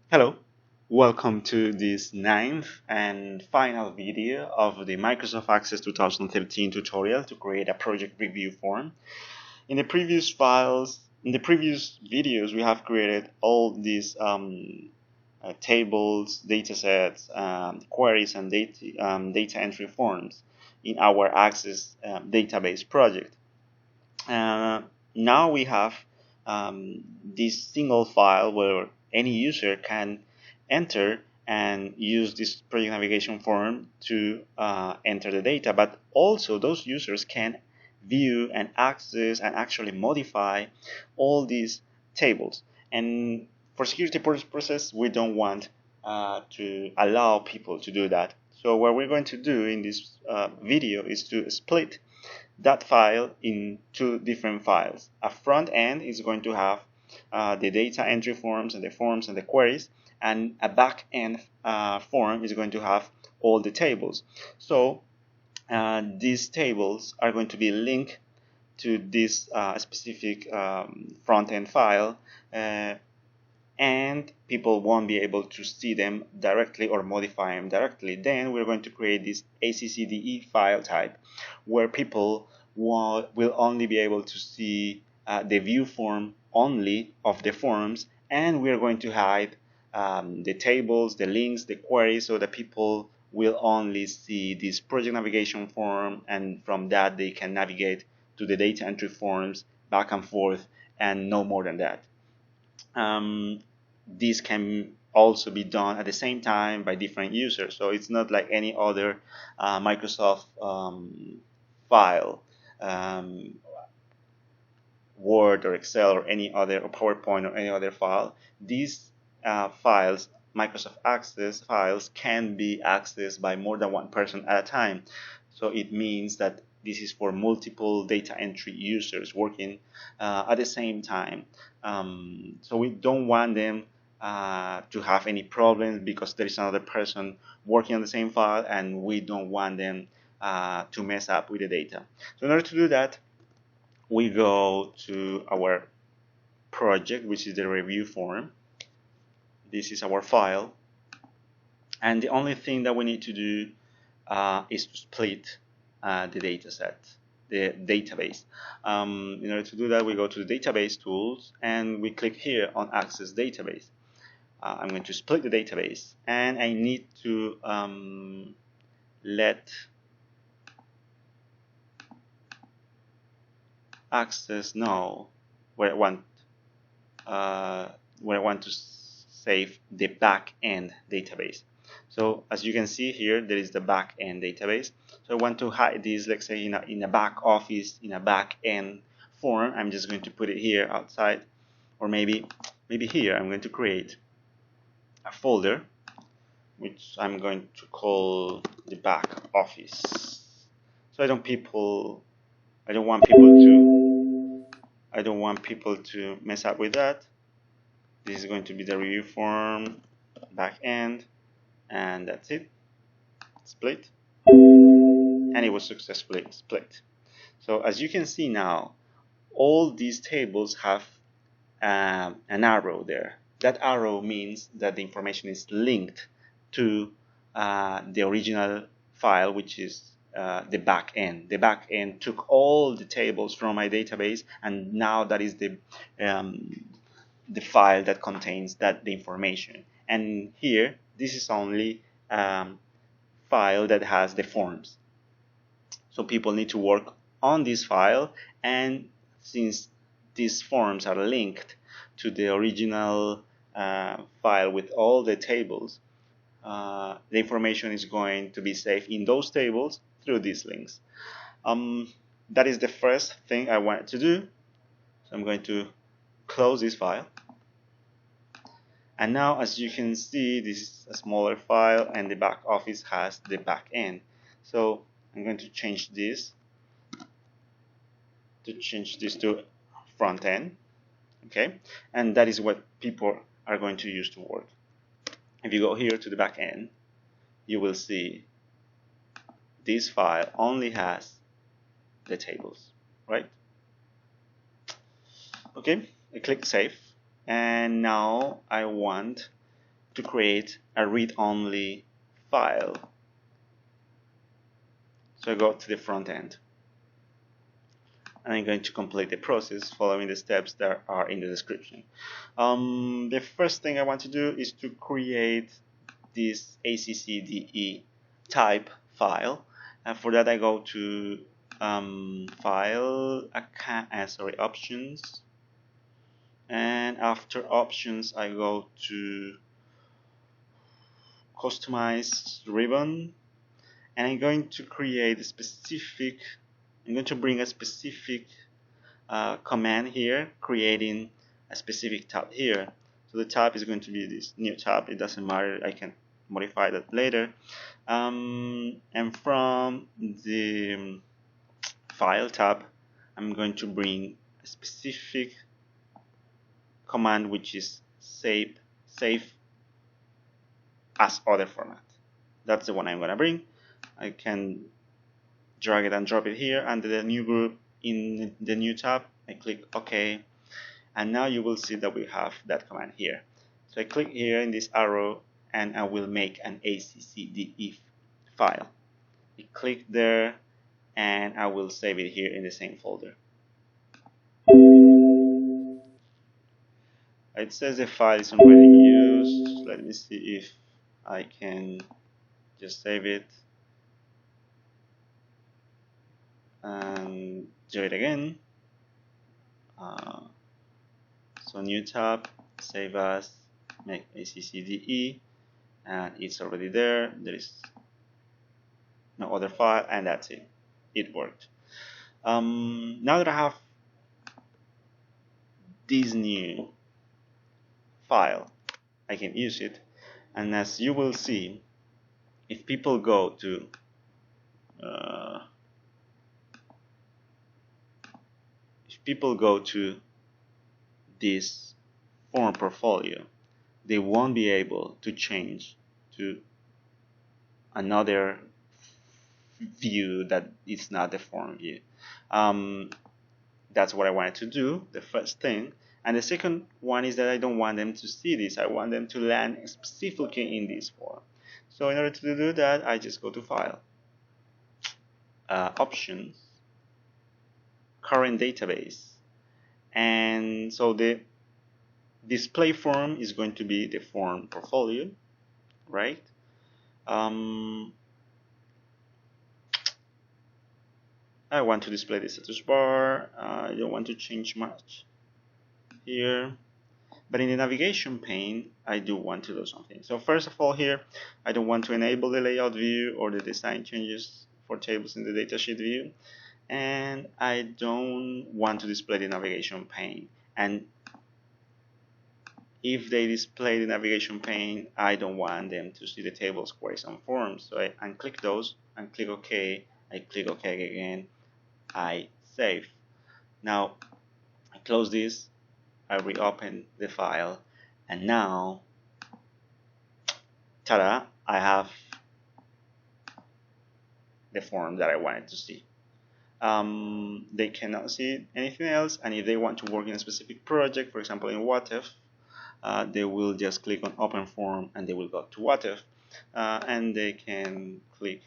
Hello, welcome to this ninth and final video of the Microsoft Access 2013 tutorial to create a project review form. In the previous videos, we have created all these tables, datasets, queries, and data entry forms in our Access database project. Now we have this single file where any user can enter and use this project navigation form to enter the data, but also those users can view and access and actually modify all these tables. And for security purposes, we don't want to allow people to do that. So what we're going to do in this video is to split that file in two different files. A front end is going to have the data entry forms and the queries, and a back end form is going to have all the tables. So these tables are going to be linked to this specific front end file, and people won't be able to see them directly or modify them directly. Then we're going to create this ACCDE file type where people will only be able to see the view form only of the forms, and we're going to hide the tables, the links, the queries, so that people will only see this project navigation form, and from that they can navigate to the data entry forms back and forth, and no more than that. This can also be done at the same time by different users, so it's not like any other Microsoft file, Word or Excel or any other, or PowerPoint or any other file. These files, Microsoft Access files, can be accessed by more than one person at a time. So it means that this is for multiple data entry users working at the same time. So we don't want them to have any problems because there is another person working on the same file, and we don't want them to mess up with the data. So in order to do that, we go to our project, which is the review form. This is our file, and the only thing that we need to do is to split the data set, the database. In order to do that, we go to the database tools and we click here on Access Database. I'm going to split the database, and I need to let Access know where I want to save the back-end database. So as you can see here, there is the back-end database. So I want to hide this, let's say in a back office, in a back-end form. I'm just going to put it here outside, or maybe here. I'm going to create a folder which I'm going to call the back office. So I don't want people to mess up with that. This is going to be the review form back end, and that's it. Split, and it was successfully split. So as you can see now, all these tables have an arrow there. That arrow means that the information is linked to the original file, which is the back end. The back end took all the tables from my database, and now that is the file that contains the information. And here, this is only file that has the forms. So people need to work on this file, and since these forms are linked to the original file with all the tables, the information is going to be saved in those tables through these links. That is the first thing I wanted to do. So I'm going to close this file. And now, as you can see, this is a smaller file, and the back office has the back end. So I'm going to change this to front end. Okay, and that is what people are going to use to work. If you go here to the back end, you will see this file only has the tables, right? Okay, I click save, and now I want to create a read-only file. So I go to the front end, and I'm going to complete the process following the steps that are in the description. The first thing I want to do is to create this ACCDE type file, and for that I go to File, Options, and after Options I go to Customize Ribbon, and I'm going to create a specific, I'm going to bring a specific command here, creating a specific tab here. So the tab is going to be this new tab. It doesn't matter, I can modify that later. And from the File tab, I'm going to bring a specific command, which is save as other format. That's the one I'm going to bring. I can drag it and drop it here under the new group in the new tab. I click OK, and now you will see that we have that command here. So I click here in this arrow, and I will make an ACCDE file. I click there, and I will save it here in the same folder. It says the file is already used. Let me see if I can just save it and do it again. So new tab, save as, make ACCDE, and it's already there. There is no other file, and that's it. It worked. Now that I have this new file, I can use it, and as you will see, if people go to this form portfolio, they won't be able to change to another view that is not the form view. That's what I wanted to do, the first thing. And the second one is that I don't want them to see this. I want them to land specifically in this form. So in order to do that, I just go to File, Options, Current Database. And so the display form is going to be the form portfolio, right? I want to display the status bar. I don't want to change much here, but in the navigation pane I do want to do something. So first of all, here I don't want to enable the layout view or the design changes for tables in the datasheet view, and I don't want to display the navigation pane. And if they display the navigation pane, I don't want them to see the tables, queries, and forms. So I unclick those and click OK. I click OK again. I save. Now I close this, I reopen the file, and now, ta-da, I have the form that I wanted to see. They cannot see anything else, and if they want to work in a specific project, for example in WhatIf, they will just click on Open Form and they will go to WhatIf, and they can click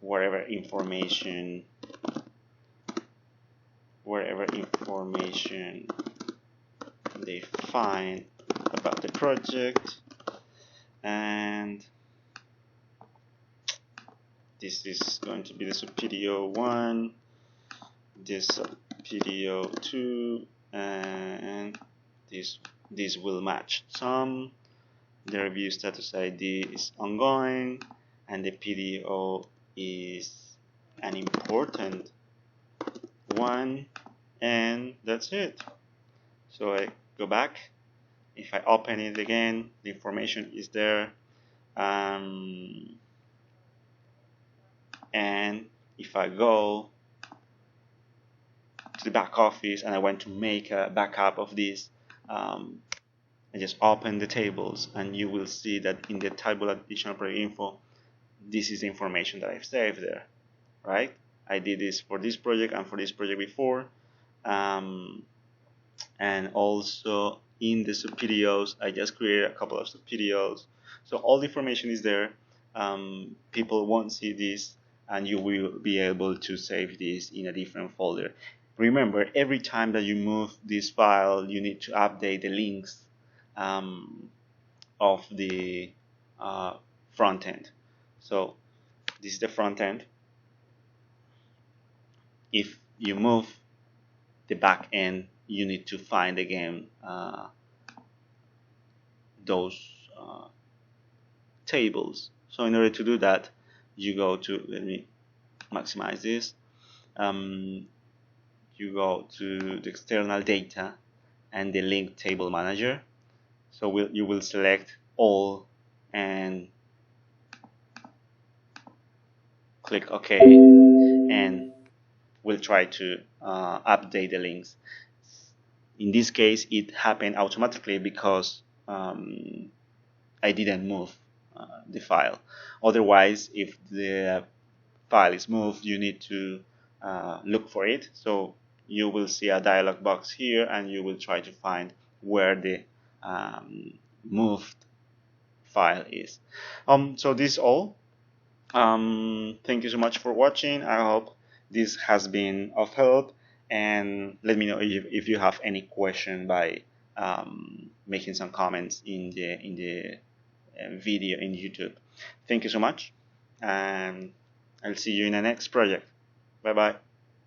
wherever information they find about the project. And this is going to be the subPDO 1, this subPDO 2, and this will match some. The review status ID is ongoing, and the PDO is an important one, and that's it. So I go back. If I open it again, the information is there. And if I go to the back office and I want to make a backup of this, I just open the tables, and you will see that in the table additional project info, this is the information that I've saved there, right? I did this for this project and for this project before, and also in the subvideos. I just created a couple of subvideos, so all the information is there. People won't see this, and you will be able to save this in a different folder. Remember, every time that you move this file, you need to update the links of the front end. So this is the front end. If you move the back end, you need to find again those tables. So in order to do that, you go to, let me maximize this, you go to the external data and the link table manager. So you will select all and click OK, and we'll try to update the links. In this case, it happened automatically because I didn't move the file. Otherwise, if the file is moved, you need to look for it. So you will see a dialog box here, and you will try to find where the moved file is. So this is all. Thank you so much for watching. I hope this has been of help, and let me know if you have any question by making some comments in the video in YouTube. Thank you so much, and I'll see you in the next project. Bye bye.